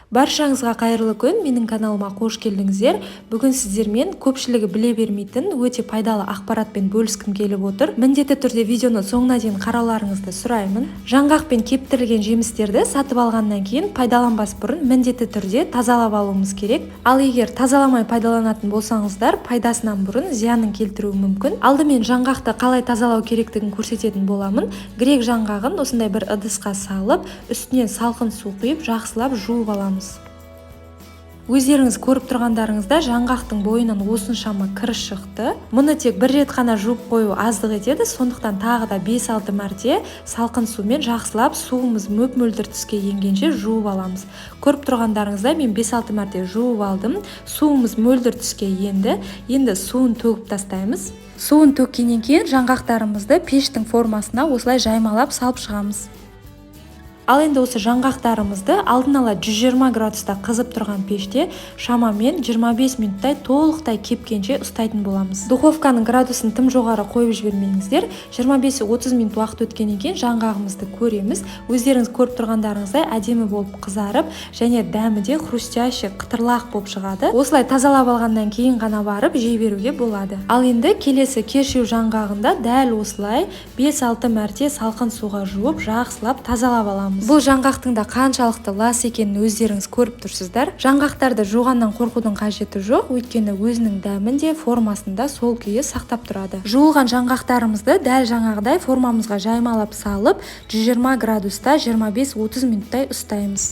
Баршаңызға қайырлы күн, менің каналыма қош келдіңіздер. Бүгін сіздермен көпшілігі біле бермейтін өте пайдалы ақпаратпен бөліскім келіп отыр. Міндетті түрде видеоны соңына дейін қарауларыңызды сұраймын. Жаңғақпен кептірілген жемістерді сатып алғаннан кейін пайдаланбас бұрын міндетті түрде тазалап алуымыз керек. Ал егер тазаламай пайдаланатын болсаңыздар, пайдасынан бұрын зиянын келтіруі мүмкін. Алдымен жаңғақты қалай тазалау керектігін көрсететін боламын. Грек жаңғағын осындай бір ыдысқа салып, үстінен салқын су құйып, жақсылап жуып аламыз. Өздеріңіз көріп тұрғандарыңызда жаңғақтың бойынан осыншама кір шықты. Мұны тек бір рет қана жуып қою аздық етеді, сондықтан тағы да 5-6 мәрте салқын сумен жақсылап суымыз мөп-мөлдір түске енгенше жуып аламыз. Көріп тұрғандарыңызда мен 5-6 мәрте жуып алдым. Суымыз мөлдір түске енді суын төгіп тастаймыз. Суын төккеннен кейін жаңғақтарымызды пештің формасына осылай жаймалап салып шығамыз. Ал енді осы жаңғақтарымызды алдын ала 120 градуста қызып тұрған пеште шамамен 25 минуттай толықтай кепкенше ұстайтын боламыз. Духовканың градусын тым жоғары қойып жібермеңіздер. 25-30 минут уақыт өткеннен кейін жаңғағымызды көреміз. Өздеріңіз көріп тұрғандарыңыздай әдемі болып қызарып, және дәмі де хрустящий, қытырлақ болып шығады. Осылай тазалап алғаннан кейін ғана барып жей беруге болады. Ал енді келесі кешью жаңғағында дәл осылай 5-6 мәрте салқын суға жуып, жақсылап тазалап аламыз. Бұл жаңғақтың да қаншалықты лас екенін өздеріңіз көріп тұрсыздар. Жаңғақтарды жуғаннан қорқудың қажеті жоқ, өйткені өзінің дәмін де формасында сол күйі сақтап тұрады. Жуылған жаңғақтарымызды дәл жаңағыдай формамызға жаймалап салып, 120 градуста 25-30 минуттай ұстаймыз.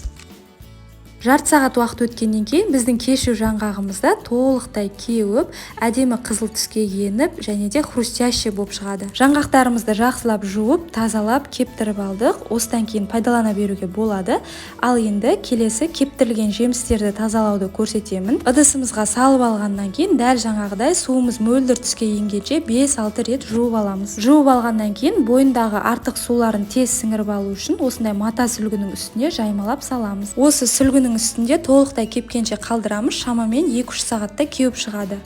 Жарты сағат уақыт өткеннен кейін біздің кешью жаңғағымызда толықтай кеуіп, әдемі қызыл түске еніп, және де хрустящий болып шығады. Жаңғақтарымызды жақсылап жуып, тазалап, кептіріп алдық. Осыдан кейін пайдалана беруге болады. Ал енді келесі кептірілген жемістерді тазалауды көрсетемін. Ыдысымызға салып алғаннан кейін дәл жаңағыдай суымыз мөлдір түске енгенше 5-6 рет жуып аламыз. Жуып алғаннан кейін бойындағы артық суларын тез сіңіріп алу үшін осындай мата сүлгінің үстіне жаймалап саламыз. Осы сүлгінің үстінде толықтай кепкенше қалдырамыз, шамамен 2-3 сағатта кеуіп шығады.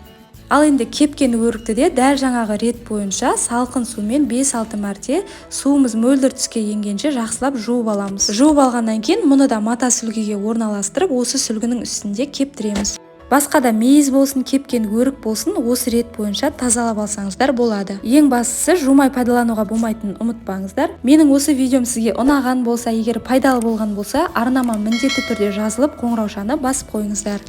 Ал енді кепкен өрікті де дәл жаңағы рет бойынша салқын сумен 5-6 мәрте суымыз мөлдір түске енгенше жақсылап жуып аламыз. Жуып алғаннан кейін мұны да мата сүлгіге орналастырып, осы сүлгінің үстінде кептіреміз. Басқа да мейіз болсын, кепкен өрік болсын, осы рет бойынша тазалап алсаңыздар болады. Ең бастысы жумай пайдалануға болмайтынын ұмытпаңыздар. Менің осы видеом сізге ұнаған болса, егер пайдалы болған болса, арнама міндетті түрде жазылып, қоңыраушаны басып қойыңыздар.